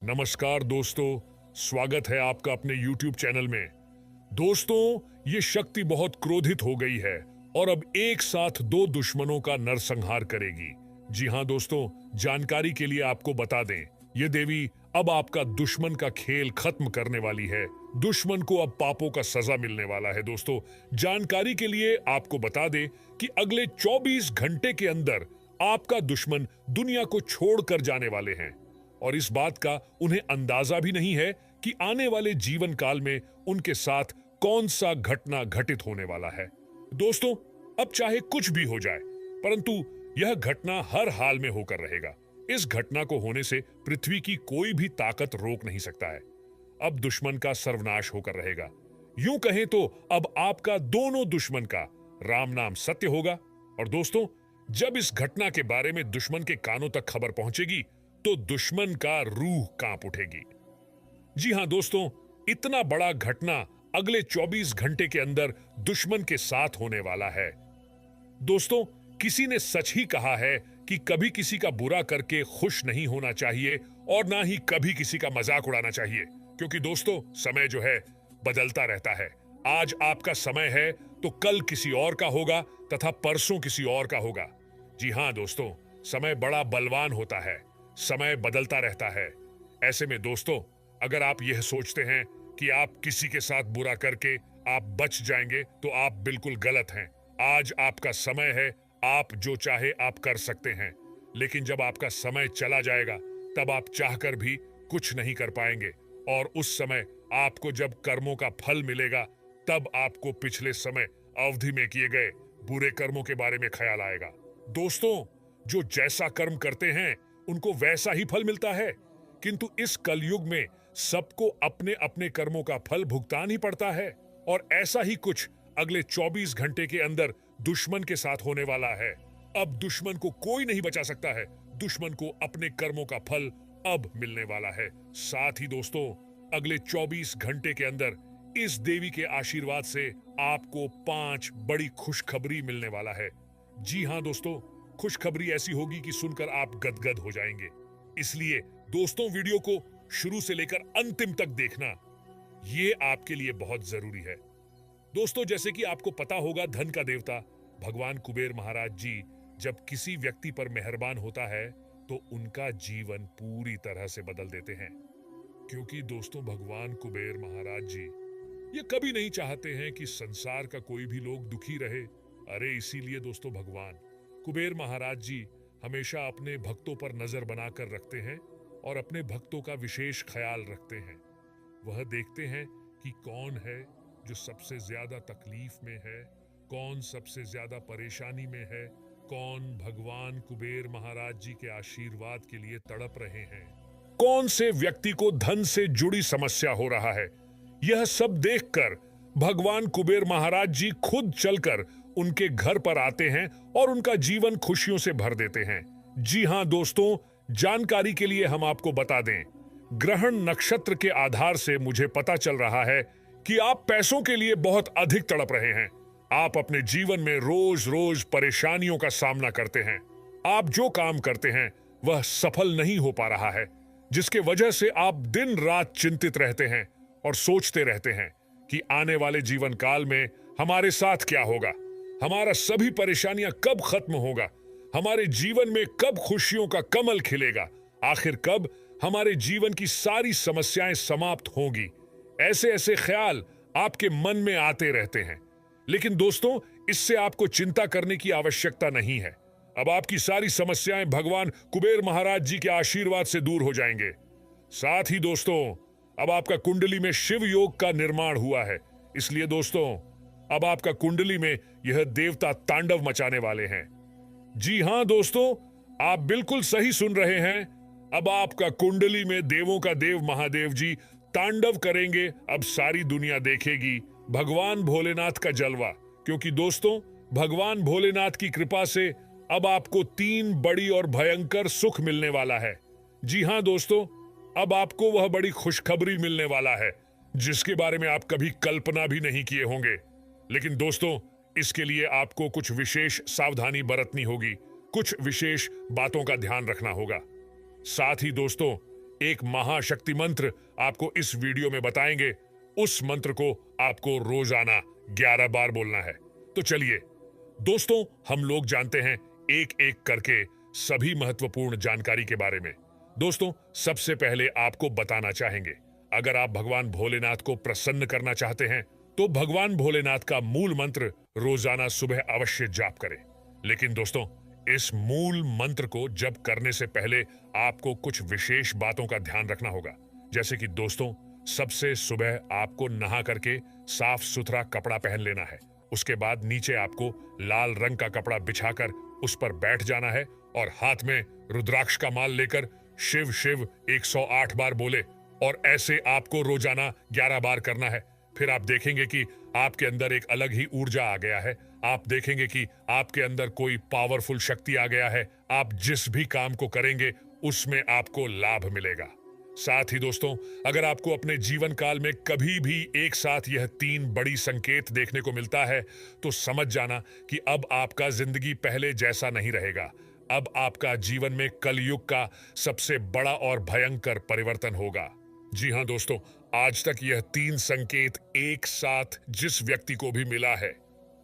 नमस्कार दोस्तों, स्वागत है आपका अपने YouTube चैनल में। दोस्तों, ये शक्ति बहुत क्रोधित हो गई है और अब एक साथ दो दुश्मनों का नरसंहार करेगी। जी हाँ दोस्तों, जानकारी के लिए आपको बता दें, ये देवी अब आपका दुश्मन का खेल खत्म करने वाली है। दुश्मन को अब पापों का सजा मिलने वाला है। दोस्तों, जानकारी के लिए आपको बता दें कि अगले 24 घंटे के अंदर आपका दुश्मन दुनिया को छोड़कर जाने वाले हैं और इस बात का उन्हें अंदाजा भी नहीं है कि आने वाले जीवन काल में उनके साथ कौन सा घटना घटित होने वाला है। दोस्तों, अब चाहे कुछ भी हो जाए, परंतु यह घटना हर हाल में होकर रहेगा। इस घटना को होने से पृथ्वी की कोई भी ताकत रोक नहीं सकता है। अब दुश्मन का सर्वनाश होकर रहेगा। यूं कहें तो अब आपका दोनों दुश्मन का राम नाम सत्य होगा। और दोस्तों, जब इस घटना के बारे में दुश्मन के कानों तक खबर पहुंचेगी तो दुश्मन का रूह कांप उठेगी। जी हां दोस्तों, इतना बड़ा घटना अगले 24 घंटे के अंदर दुश्मन के साथ होने वाला है। दोस्तों, किसी ने सच ही कहा है कि कभी किसी का बुरा करके खुश नहीं होना चाहिए और ना ही कभी किसी का मजाक उड़ाना चाहिए, क्योंकि दोस्तों समय जो है बदलता रहता है। आज आपका समय है तो कल किसी और का होगा तथा परसों किसी और का होगा। जी हां दोस्तों, समय बड़ा बलवान होता है, समय बदलता रहता है। ऐसे में दोस्तों, अगर आप यह सोचते हैं कि आप किसी के साथ बुरा करके आप बच जाएंगे तो आप बिल्कुल गलत हैं। आज आपका समय है, आप जो चाहे आप कर सकते हैं, लेकिन जब आपका समय चला जाएगा तब आप चाहकर भी कुछ नहीं कर पाएंगे और उस समय आपको जब कर्मों का फल मिलेगा तब आपको पिछले समय अवधि में किए गए बुरे कर्मों के बारे में ख्याल आएगा। दोस्तों, जो जैसा कर्म करते हैं उनको वैसा ही फल मिलता है, किंतु इस कलयुग में सबको अपने अपने कर्मों का फल भुगतान ही पड़ता है और ऐसा ही कुछ अगले 24 घंटे के अंदर दुश्मन के साथ होने वाला है। अब दुश्मन को कोई नहीं बचा सकता है। दुश्मन को अपने कर्मों का फल अब मिलने वाला है। साथ ही दोस्तों, अगले 24 घंटे के अंदर इस देवी के आशीर्वाद से आपको 5 बड़ी खुशखबरी मिलने वाला है। जी हां दोस्तों, खुशखबरी ऐसी होगी कि सुनकर आप गदगद हो जाएंगे। इसलिए दोस्तों, वीडियो को शुरू से लेकर अंतिम तक देखना, ये आपके लिए बहुत जरूरी है। दोस्तों, जैसे कि आपको पता होगा, धन का देवता भगवान कुबेर महाराज जी जब किसी व्यक्ति पर मेहरबान होता है तो उनका जीवन पूरी तरह से बदल देते हैं, क्योंकि दोस्तों भगवान कुबेर महाराज जी ये कभी नहीं चाहते हैं कि संसार का कोई भी लोग दुखी रहे। अरे इसीलिए दोस्तों भगवान कुबेर महाराज जी हमेशा अपने भक्तों पर नजर बनाकर रखते हैं और अपने भक्तों का विशेष ख्याल रखते हैं। वह देखते हैं कि कौन है जो सबसे ज्यादा तकलीफ में है, कौन सबसे ज्यादा परेशानी में है, कौन भगवान कुबेर महाराज जी के आशीर्वाद के लिए तड़प रहे हैं, कौन से व्यक्ति को धन से जुड़ी समस्या हो रहा है। यह सब देखकर भगवान कुबेर महाराज जी खुद चलकर उनके घर पर आते हैं और उनका जीवन खुशियों से भर देते हैं। जी हां दोस्तों, जानकारी के लिए हम आपको बता दें, ग्रहण नक्षत्र के आधार से मुझे पता चल रहा है कि आप पैसों के लिए बहुत अधिक तड़प रहे हैं। आप अपने जीवन में रोज रोज परेशानियों का सामना करते हैं। आप जो काम करते हैं वह सफल नहीं हो पा रहा है, जिसके वजह से आप दिन रात चिंतित रहते हैं और सोचते रहते हैं कि आने वाले जीवन काल में हमारे साथ क्या होगा, हमारा सभी परेशानियां कब खत्म होगा, हमारे जीवन में कब खुशियों का कमल खिलेगा, आखिर कब हमारे जीवन की सारी समस्याएं समाप्त होंगी। ऐसे ऐसे ख्याल आपके मन में आते रहते हैं। लेकिन दोस्तों, इससे आपको चिंता करने की आवश्यकता नहीं है। अब आपकी सारी समस्याएं भगवान कुबेर महाराज जी के आशीर्वाद से दूर हो जाएंगे। साथ ही दोस्तों, अब आपका कुंडली में शिव योग का निर्माण हुआ है। इसलिए दोस्तों, अब आपका कुंडली में यह देवता तांडव मचाने वाले हैं। जी हां दोस्तों, आप बिल्कुल सही सुन रहे हैं। अब आपका कुंडली में देवों का देव महादेव जी तांडव करेंगे। अब सारी दुनिया देखेगी भगवान भोलेनाथ का जलवा, क्योंकि दोस्तों भगवान भोलेनाथ की कृपा से अब आपको 3 बड़ी और भयंकर सुख मिलने वाला है। जी हां दोस्तों, अब आपको वह बड़ी खुशखबरी मिलने वाला है जिसके बारे में आप कभी कल्पना भी नहीं किए होंगे। लेकिन दोस्तों, इसके लिए आपको कुछ विशेष सावधानी बरतनी होगी, कुछ विशेष बातों का ध्यान रखना होगा। साथ ही दोस्तों, एक महाशक्ति मंत्र आपको इस वीडियो में बताएंगे। उस मंत्र को आपको रोजाना 11 बार बोलना है। तो चलिए दोस्तों, हम लोग जानते हैं एक एक करके सभी महत्वपूर्ण जानकारी के बारे में। दोस्तों, सबसे पहले आपको बताना चाहेंगे, अगर आप भगवान भोलेनाथ को प्रसन्न करना चाहते हैं तो भगवान भोलेनाथ का मूल मंत्र रोजाना सुबह अवश्य जाप करें। लेकिन दोस्तों, इस मूल मंत्र को जप करने से पहले आपको कुछ विशेष बातों का ध्यान रखना होगा। जैसे कि दोस्तों, सबसे सुबह आपको नहा करके साफ सुथरा कपड़ा पहन लेना है। उसके बाद नीचे आपको लाल रंग का कपड़ा बिछाकर उस पर बैठ जाना है और हाथ में रुद्राक्ष का माल लेकर शिव शिव 108 बार बोले, और ऐसे आपको रोजाना 11 बार करना है। फिर आप देखेंगे कि आपके अंदर एक अलग ही ऊर्जा आ गया है। आप देखेंगे कि आपके अंदर कोई पावरफुल शक्ति आ गया है। आप जिस भी काम को करेंगे उसमें आपको लाभ मिलेगा। साथ ही दोस्तों, अगर आपको अपने जीवन काल में कभी भी एक साथ यह 3 बड़ी संकेत देखने को मिलता है तो समझ जाना कि अब आपका जिंदगी पहले जैसा नहीं रहेगा। अब आपका जीवन में कलयुग का सबसे बड़ा और भयंकर परिवर्तन होगा। जी हां दोस्तों, आज तक यह 3 संकेत एक साथ जिस व्यक्ति को भी मिला है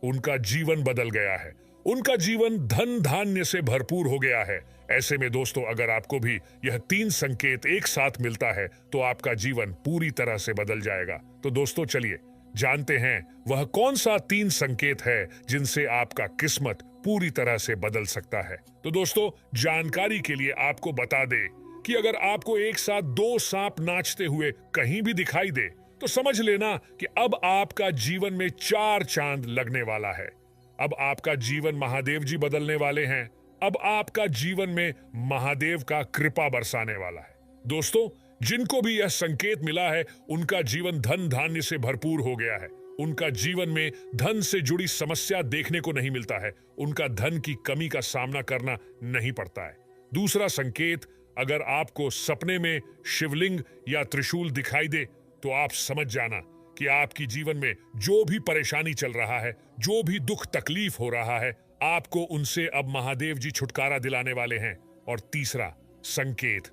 उनका जीवन बदल गया है। उनका जीवन धन धान्य से भरपूर हो गया है। ऐसे में दोस्तों, अगर आपको भी यह 3 संकेत एक साथ मिलता है तो आपका जीवन पूरी तरह से बदल जाएगा। तो दोस्तों चलिए जानते हैं वह कौन सा 3 संकेत है जिनसे आपका किस्मत पूरी तरह से बदल सकता है। तो दोस्तों, जानकारी के लिए आपको बता दे कि अगर आपको एक साथ 2 सांप नाचते हुए कहीं भी दिखाई दे तो समझ लेना कि अब आपका जीवन में 4 चांद लगने वाला है। अब आपका जीवन महादेव जी बदलने वाले हैं। अब आपका जीवन में महादेव का कृपा बरसाने वाला है। दोस्तों, जिनको भी यह संकेत मिला है उनका जीवन धन धान्य से भरपूर हो गया है। उनका जीवन में धन से जुड़ी समस्या देखने को नहीं मिलता है। उनका धन की कमी का सामना करना नहीं पड़ता है। दूसरा संकेत, अगर आपको सपने में शिवलिंग या त्रिशूल दिखाई दे तो आप समझ जाना कि आपकी जीवन में जो भी परेशानी चल रहा है, जो भी दुख तकलीफ हो रहा है, आपको उनसे अब महादेव जी छुटकारा दिलाने वाले हैं। और तीसरा संकेत,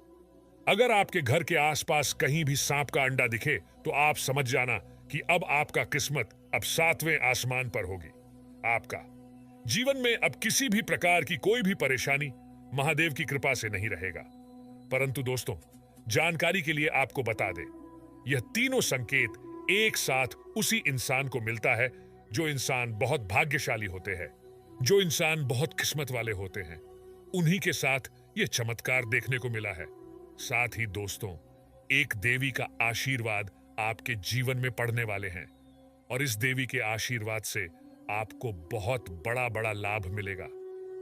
अगर आपके घर के आसपास कहीं भी सांप का अंडा दिखे तो आप समझ जाना कि अब आपका किस्मत अब 7वें आसमान पर होगी। आपका जीवन में अब किसी भी प्रकार की कोई भी परेशानी महादेव की कृपा से नहीं रहेगा। परंतु दोस्तों, जानकारी के लिए आपको बता दें, यह तीनों संकेत एक साथ उसी इंसान को मिलता है जो इंसान बहुत भाग्यशाली होते हैं, जो इंसान बहुत किस्मत वाले होते हैं। उन्हीं के साथ यह चमत्कार देखने को मिला है। साथ ही दोस्तों, एक देवी का आशीर्वाद आपके जीवन में पड़ने वाले हैं और इस देवी के आशीर्वाद से आपको बहुत बड़ा बड़ा लाभ मिलेगा।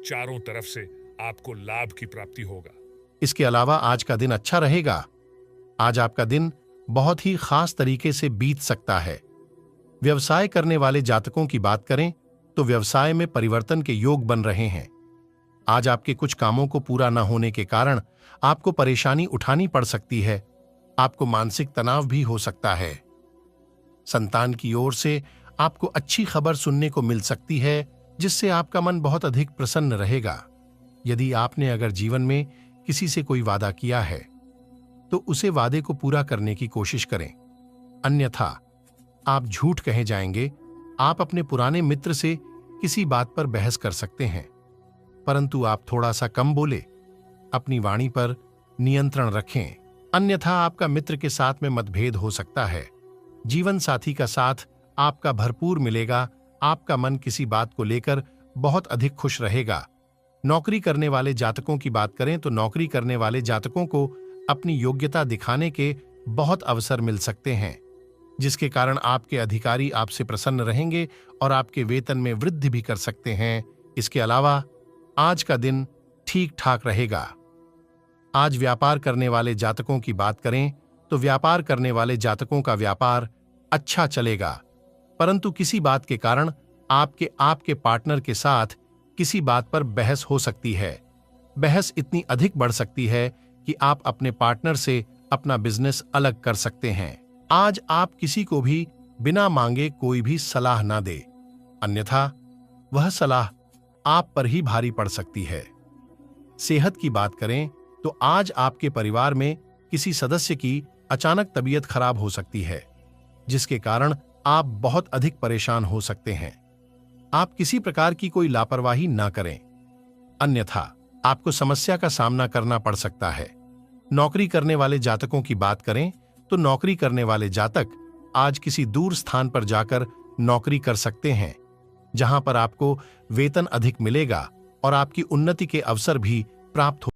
चारों तरफ से आपको लाभ की प्राप्ति होगा। इसके अलावा आज का दिन अच्छा रहेगा। आज आपका दिन बहुत ही खास तरीके से बीत सकता है। व्यवसाय करने वाले जातकों की बात करें तो व्यवसाय में परिवर्तन के योग बन रहे हैं। आज आपके कुछ कामों को पूरा न होने के कारण आपको परेशानी उठानी पड़ सकती है। आपको मानसिक तनाव भी हो सकता है। संतान की ओर से आपको अच्छी खबर सुनने को मिल सकती है जिससे आपका मन बहुत अधिक प्रसन्न रहेगा। यदि आपने अगर जीवन में किसी से कोई वादा किया है तो उसे वादे को पूरा करने की कोशिश करें, अन्यथा आप झूठ कहे जाएंगे। आप अपने पुराने मित्र से किसी बात पर बहस कर सकते हैं, परंतु आप थोड़ा सा कम बोले, अपनी वाणी पर नियंत्रण रखें, अन्यथा आपका मित्र के साथ में मतभेद हो सकता है। जीवन साथी का साथ आपका भरपूर मिलेगा। आपका मन किसी बात को लेकर बहुत अधिक खुश रहेगा। नौकरी करने वाले जातकों की बात करें तो नौकरी करने वाले जातकों को अपनी योग्यता दिखाने के बहुत अवसर मिल सकते हैं, जिसके कारण आपके अधिकारी आपसे प्रसन्न रहेंगे और आपके वेतन में वृद्धि भी कर सकते हैं। इसके अलावा आज का दिन ठीक ठाक रहेगा। आज व्यापार करने वाले जातकों की बात करें तो व्यापार करने वाले जातकों का व्यापार अच्छा चलेगा, परंतु किसी बात के कारण आपके पार्टनर के साथ किसी बात पर बहस हो सकती है। बहस इतनी अधिक बढ़ सकती है कि आप अपने पार्टनर से अपना बिजनेस अलग कर सकते हैं। आज आप किसी को भी बिना मांगे कोई भी सलाह ना दे, अन्यथा वह सलाह आप पर ही भारी पड़ सकती है। सेहत की बात करें तो आज आपके परिवार में किसी सदस्य की अचानक तबीयत खराब हो सकती है, जिसके कारण आप बहुत अधिक परेशान हो सकते हैं। आप किसी प्रकार की कोई लापरवाही ना करें, अन्यथा आपको समस्या का सामना करना पड़ सकता है। नौकरी करने वाले जातकों की बात करें तो नौकरी करने वाले जातक आज किसी दूर स्थान पर जाकर नौकरी कर सकते हैं, जहां पर आपको वेतन अधिक मिलेगा और आपकी उन्नति के अवसर भी प्राप्त हो